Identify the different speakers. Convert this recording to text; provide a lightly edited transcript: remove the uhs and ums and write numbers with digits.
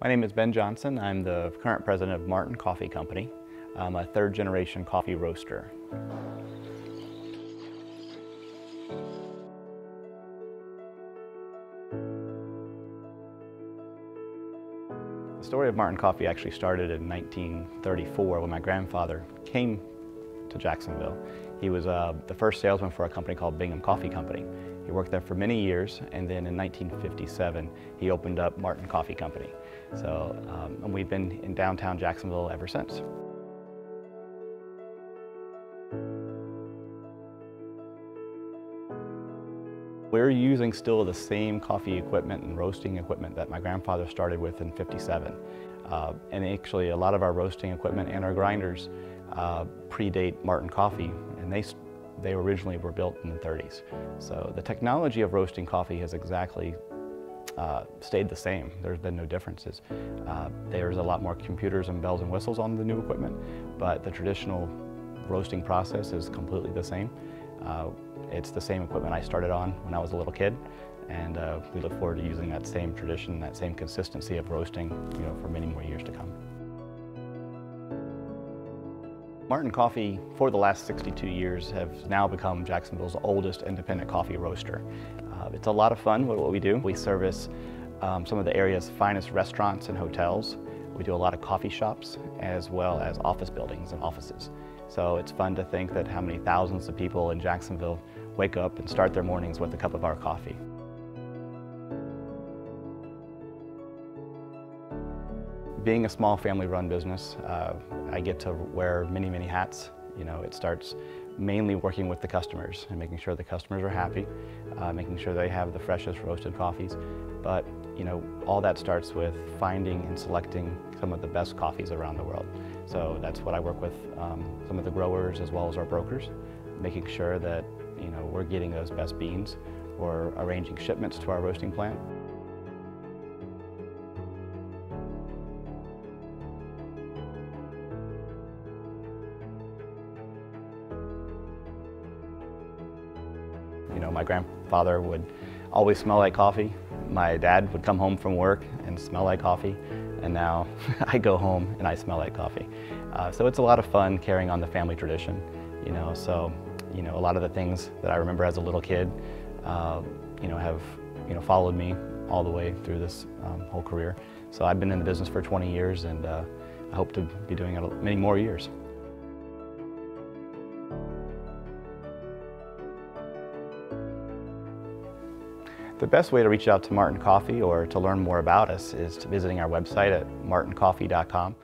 Speaker 1: My name is Ben Johnson. I'm the current president of Martin Coffee Company. I'm a third-generation coffee roaster. The story of Martin Coffee actually started in 1934 when my grandfather came to Jacksonville. He was the first salesman for a company called Bingham Coffee Company. He worked there for many years, and then in 1957 he opened up Martin Coffee Company. So and we've been in downtown Jacksonville ever since. We're using still the same coffee equipment and roasting equipment that my grandfather started with in '57. And actually a lot of our roasting equipment and our grinders predate Martin Coffee, and they originally were built in the '30s. So the technology of roasting coffee has exactly stayed the same. There's been no differences. There's a lot more computers and bells and whistles on the new equipment, but the traditional roasting process is completely the same. It's the same equipment I started on when I was a little kid, and we look forward to using that same tradition, that same consistency of roasting, for many more years to come. Martin Coffee, for the last 62 years, has now become Jacksonville's oldest independent coffee roaster. It's a lot of fun with what we do. We service some of the area's finest restaurants and hotels. We do a lot of coffee shops, as well as office buildings and offices. So it's fun to think that how many thousands of people in Jacksonville wake up and start their mornings with a cup of our coffee. Being a small family-run business, I get to wear many, many hats. It starts mainly working with the customers and making sure the customers are happy, making sure they have the freshest roasted coffees. But all that starts with finding and selecting some of the best coffees around the world. So that's what I work with some of the growers as well as our brokers, making sure that we're getting those best beans or arranging shipments to our roasting plant. My grandfather would always smell like coffee. My dad would come home from work and smell like coffee, and now I go home and I smell like coffee. So it's a lot of fun carrying on the family tradition. So a lot of the things that I remember as a little kid, have followed me all the way through this whole career. So I've been in the business for 20 years, and I hope to be doing it many more years. The best way to reach out to Martin Coffee or to learn more about us is visiting our website at martincoffee.com.